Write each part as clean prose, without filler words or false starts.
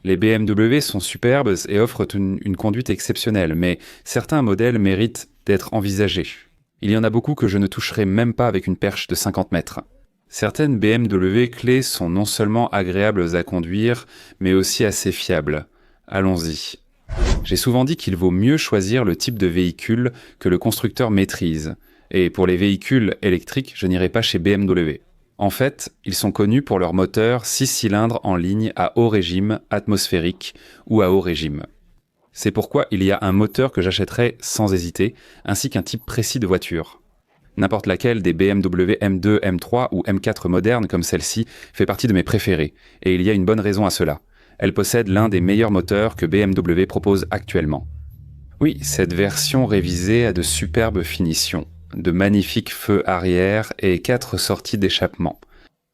Les BMW sont superbes et offrent une conduite exceptionnelle, mais certains modèles méritent d'être envisagés. Il y en a beaucoup que je ne toucherai même pas avec une perche de 50 mètres. Certaines BMW clés sont non seulement agréables à conduire, mais aussi assez fiables. Allons-y. J'ai souvent dit qu'il vaut mieux choisir le type de véhicule que le constructeur maîtrise. Et pour les véhicules électriques, je n'irai pas chez BMW. En fait, ils sont connus pour leur moteur 6 cylindres en ligne à haut régime atmosphérique ou à haut régime. C'est pourquoi il y a un moteur que j'achèterai sans hésiter, ainsi qu'un type précis de voiture. N'importe laquelle des BMW M2, M3 ou M4 modernes comme celle-ci fait partie de mes préférés, et il y a une bonne raison à cela. Elle possède l'un des meilleurs moteurs que BMW propose actuellement. Oui, cette version révisée a de superbes finitions, de magnifiques feux arrière et 4 sorties d'échappement.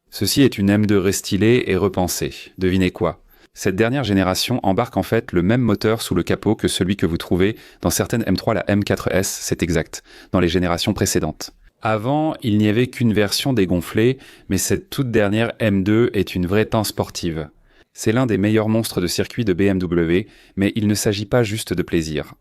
Ceci est une M2 restylée et repensée. Devinez quoi? Cette dernière génération embarque en fait le même moteur sous le capot que celui que vous trouvez dans certaines M3, la M4S, c'est exact, dans les générations précédentes. Avant, il n'y avait qu'une version dégonflée, mais cette toute dernière M2 est une vraie tank sportive. C'est l'un des meilleurs monstres de circuit de BMW, mais il ne s'agit pas juste de plaisir.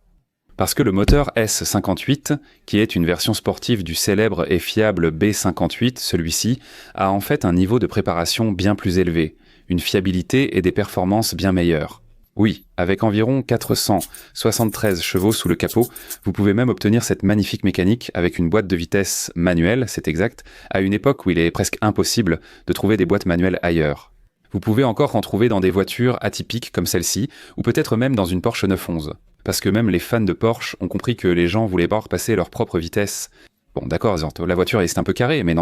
Parce que le moteur S58, qui est une version sportive du célèbre et fiable B58, celui-ci, a en fait un niveau de préparation bien plus élevé, une fiabilité et des performances bien meilleures. Oui, avec environ 473 chevaux sous le capot, vous pouvez même obtenir cette magnifique mécanique avec une boîte de vitesse manuelle, c'est exact, à une époque où il est presque impossible de trouver des boîtes manuelles ailleurs. Vous pouvez encore en trouver dans des voitures atypiques comme celle-ci, ou peut-être même dans une Porsche 911. Parce que même les fans de Porsche ont compris que les gens voulaient pas repasser leur propre vitesse. Bon, d'accord, la voiture est un peu carrée, mais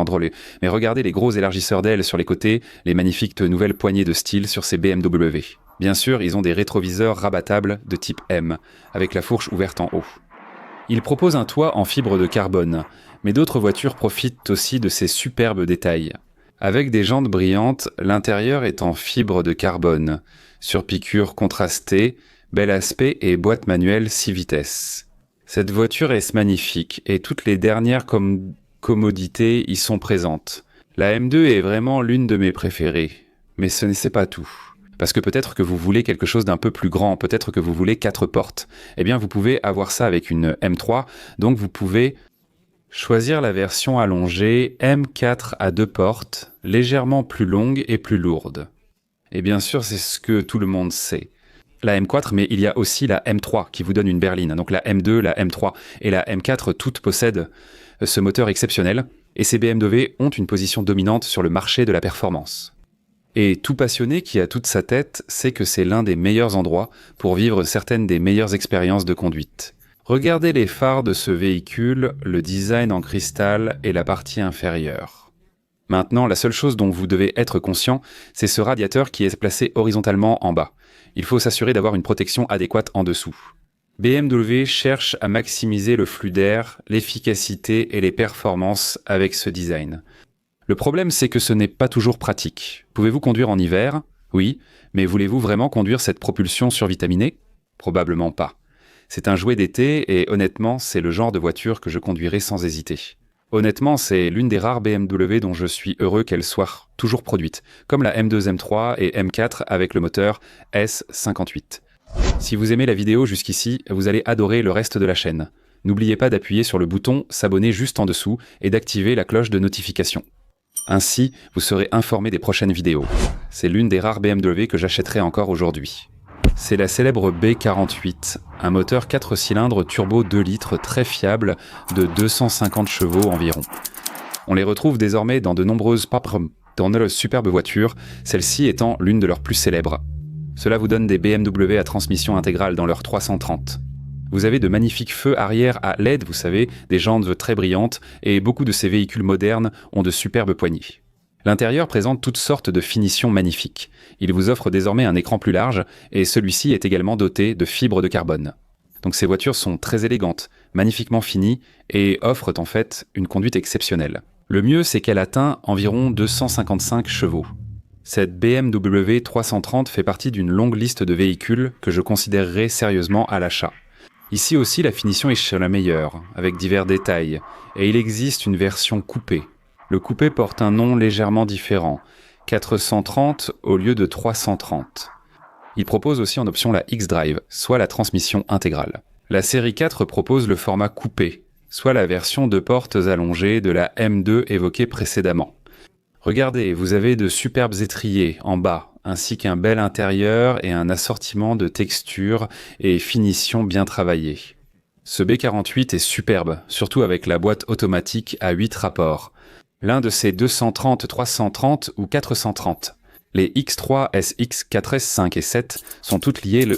mais regardez les gros élargisseurs d'ailes sur les côtés, les magnifiques nouvelles poignées de style sur ces BMW. Bien sûr, ils ont des rétroviseurs rabattables de type M, avec la fourche ouverte en haut. Ils proposent un toit en fibre de carbone, mais d'autres voitures profitent aussi de ces superbes détails. Avec des jantes brillantes, l'intérieur est en fibre de carbone, surpiqûre contrastée, bel aspect et boîte manuelle 6 vitesses. Cette voiture est magnifique et toutes les dernières commodités y sont présentes. La M2 est vraiment l'une de mes préférées, mais ce n'est pas tout. Parce que peut-être que vous voulez quelque chose d'un peu plus grand, peut-être que vous voulez 4 portes. Eh bien, vous pouvez avoir ça avec une M3, donc vous pouvez choisir la version allongée M4 à 2 portes, légèrement plus longue et plus lourde. Et bien sûr, c'est ce que tout le monde sait. La M4, mais il y a aussi la M3 qui vous donne une berline. Donc la M2, la M3 et la M4, toutes possèdent ce moteur exceptionnel. Et ces BMW ont une position dominante sur le marché de la performance. Et tout passionné qui a toute sa tête sait que c'est l'un des meilleurs endroits pour vivre certaines des meilleures expériences de conduite. Regardez les phares de ce véhicule, le design en cristal et la partie inférieure. Maintenant, la seule chose dont vous devez être conscient, c'est ce radiateur qui est placé horizontalement en bas. Il faut s'assurer d'avoir une protection adéquate en dessous. BMW cherche à maximiser le flux d'air, l'efficacité et les performances avec ce design. Le problème, c'est que ce n'est pas toujours pratique. Pouvez-vous conduire en hiver? Oui, mais voulez-vous vraiment conduire cette propulsion survitaminée? Probablement pas. C'est un jouet d'été et honnêtement, c'est le genre de voiture que je conduirai sans hésiter. Honnêtement, c'est l'une des rares BMW dont je suis heureux qu'elle soit toujours produite, comme la M2, M3 et M4 avec le moteur S58. Si vous aimez la vidéo jusqu'ici, vous allez adorer le reste de la chaîne. N'oubliez pas d'appuyer sur le bouton s'abonner juste en dessous et d'activer la cloche de notification. Ainsi, vous serez informé des prochaines vidéos. C'est l'une des rares BMW que j'achèterai encore aujourd'hui. C'est la célèbre B48, un moteur 4 cylindres turbo 2 litres très fiable de 250 chevaux environ. On les retrouve désormais dans de nombreuses superbes voitures, celle-ci étant l'une de leurs plus célèbres. Cela vous donne des BMW à transmission intégrale dans leur 330. Vous avez de magnifiques feux arrière à LED, vous savez, des jantes très brillantes, et beaucoup de ces véhicules modernes ont de superbes poignées. L'intérieur présente toutes sortes de finitions magnifiques. Il vous offre désormais un écran plus large, et celui-ci est également doté de fibres de carbone. Donc ces voitures sont très élégantes, magnifiquement finies, et offrent en fait une conduite exceptionnelle. Le mieux, c'est qu'elle atteint environ 255 chevaux. Cette BMW 330 fait partie d'une longue liste de véhicules que je considérerai sérieusement à l'achat. Ici aussi, la finition est chez la meilleure, avec divers détails, et il existe une version coupée. Le coupé porte un nom légèrement différent, 430 au lieu de 330. Il propose aussi en option la X-Drive, soit la transmission intégrale. La série 4 propose le format coupé, soit la version 2 portes allongée de la M2 évoquée précédemment. Regardez, vous avez de superbes étriers en bas, ainsi qu'un bel intérieur et un assortiment de textures et finitions bien travaillées. Ce B48 est superbe, surtout avec la boîte automatique à 8 rapports. L'un de ces 230, 330 ou 430. Les X3, SX, 4S, 5 et 7 sont toutes liées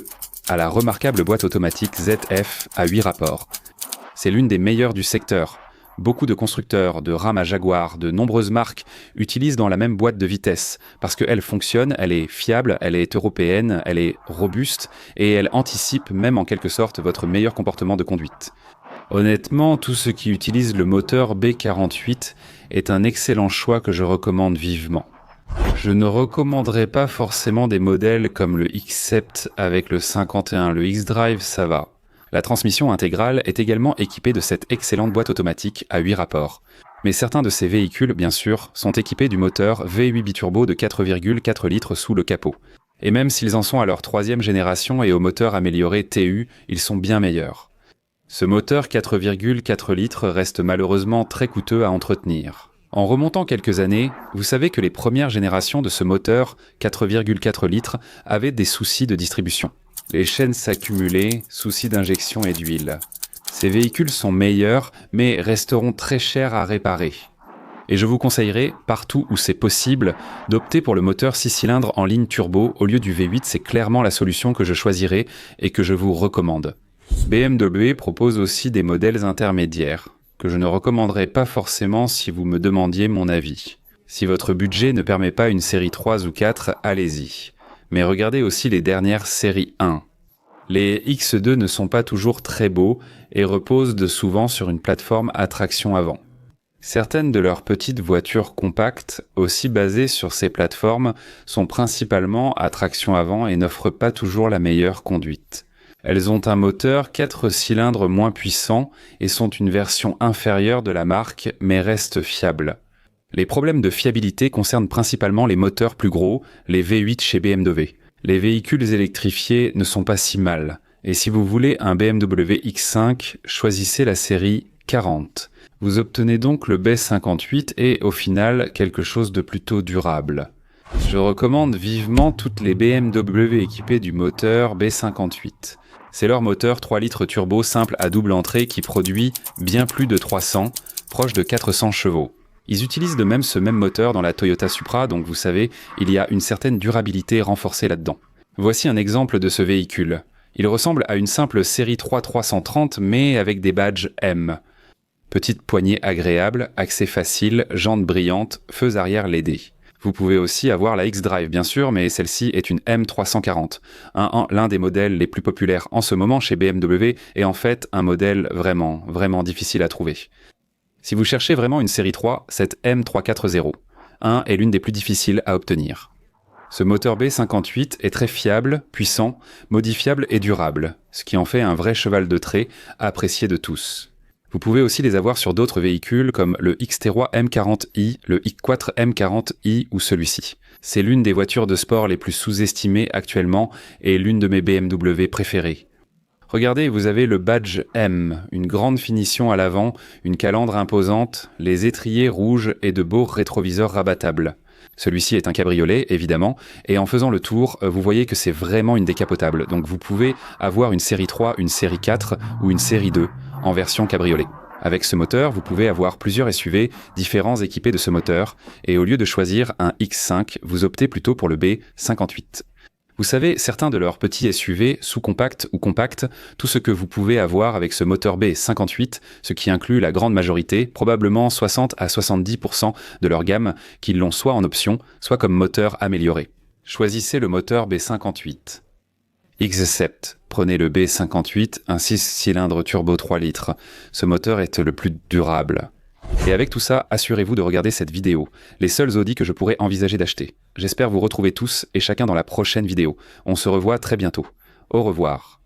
à la remarquable boîte automatique ZF à 8 rapports. C'est l'une des meilleures du secteur. Beaucoup de constructeurs, de rames à Jaguar, de nombreuses marques utilisent dans la même boîte de vitesse parce qu'elle fonctionne, elle est fiable, elle est européenne, elle est robuste et elle anticipe même en quelque sorte votre meilleur comportement de conduite. Honnêtement, tout ce qui utilise le moteur B48 est un excellent choix que je recommande vivement. Je ne recommanderais pas forcément des modèles comme le X7 avec le 51, le X-Drive, ça va. La transmission intégrale est également équipée de cette excellente boîte automatique à 8 rapports. Mais certains de ces véhicules, bien sûr, sont équipés du moteur V8 biturbo de 4,4 litres sous le capot. Et même s'ils en sont à leur 3e génération et au moteur amélioré TU, ils sont bien meilleurs. Ce moteur 4,4 litres reste malheureusement très coûteux à entretenir. En remontant quelques années, vous savez que les premières générations de ce moteur 4,4 litres avaient des soucis de distribution. Les chaînes s'accumulaient, soucis d'injection et d'huile. Ces véhicules sont meilleurs, mais resteront très chers à réparer. Et je vous conseillerais, partout où c'est possible, d'opter pour le moteur 6 cylindres en ligne turbo au lieu du V8, c'est clairement la solution que je choisirai et que je vous recommande. BMW propose aussi des modèles intermédiaires, que je ne recommanderais pas forcément si vous me demandiez mon avis. Si votre budget ne permet pas une série 3 ou 4, allez-y. Mais regardez aussi les dernières séries 1. Les X2 ne sont pas toujours très beaux et reposent souvent sur une plateforme à traction avant. Certaines de leurs petites voitures compactes, aussi basées sur ces plateformes, sont principalement à traction avant et n'offrent pas toujours la meilleure conduite. Elles ont un moteur 4 cylindres moins puissant et sont une version inférieure de la marque, mais restent fiables. Les problèmes de fiabilité concernent principalement les moteurs plus gros, les V8 chez BMW. Les véhicules électrifiés ne sont pas si mal. Et si vous voulez un BMW X5, choisissez la série 40. Vous obtenez donc le B58 et, au final, quelque chose de plutôt durable. Je recommande vivement toutes les BMW équipées du moteur B58. C'est leur moteur 3 litres turbo simple à double entrée qui produit bien plus de 300, proche de 400 chevaux. Ils utilisent de même ce même moteur dans la Toyota Supra, donc vous savez, il y a une certaine durabilité renforcée là-dedans. Voici un exemple de ce véhicule. Il ressemble à une simple série 3 330, mais avec des badges M. Petite poignée agréable, accès facile, jantes brillantes, feux arrière LED. Vous pouvez aussi avoir la X-Drive bien sûr, mais celle-ci est une M340. L'un des modèles les plus populaires en ce moment chez BMW est en fait un modèle vraiment difficile à trouver. Si vous cherchez vraiment une série 3, cette M340 est l'une des plus difficiles à obtenir. Ce moteur B58 est très fiable, puissant, modifiable et durable, ce qui en fait un vrai cheval de trait apprécié de tous. Vous pouvez aussi les avoir sur d'autres véhicules comme le XT3 M40i, le X4 M40i ou celui-ci. C'est l'une des voitures de sport les plus sous-estimées actuellement et l'une de mes BMW préférées. Regardez, vous avez le badge M, une grande finition à l'avant, une calandre imposante, les étriers rouges et de beaux rétroviseurs rabattables. Celui-ci est un cabriolet, évidemment, et en faisant le tour, vous voyez que c'est vraiment une décapotable. Donc vous pouvez avoir une série 3, une série 4 ou une série 2 en version cabriolet. Avec ce moteur, vous pouvez avoir plusieurs SUV différents équipés de ce moteur, et au lieu de choisir un X5, vous optez plutôt pour le B58. Vous savez, certains de leurs petits SUV, sous-compacts ou compacts, tout ce que vous pouvez avoir avec ce moteur B58, ce qui inclut la grande majorité, probablement 60 à 70% de leur gamme, qui l'ont soit en option, soit comme moteur amélioré. Choisissez le moteur B58. X7, prenez le B58, un 6 cylindres turbo 3 litres. Ce moteur est le plus durable. Et avec tout ça, assurez-vous de regarder cette vidéo, les seuls Audi que je pourrais envisager d'acheter. J'espère vous retrouver tous et chacun dans la prochaine vidéo. On se revoit très bientôt. Au revoir.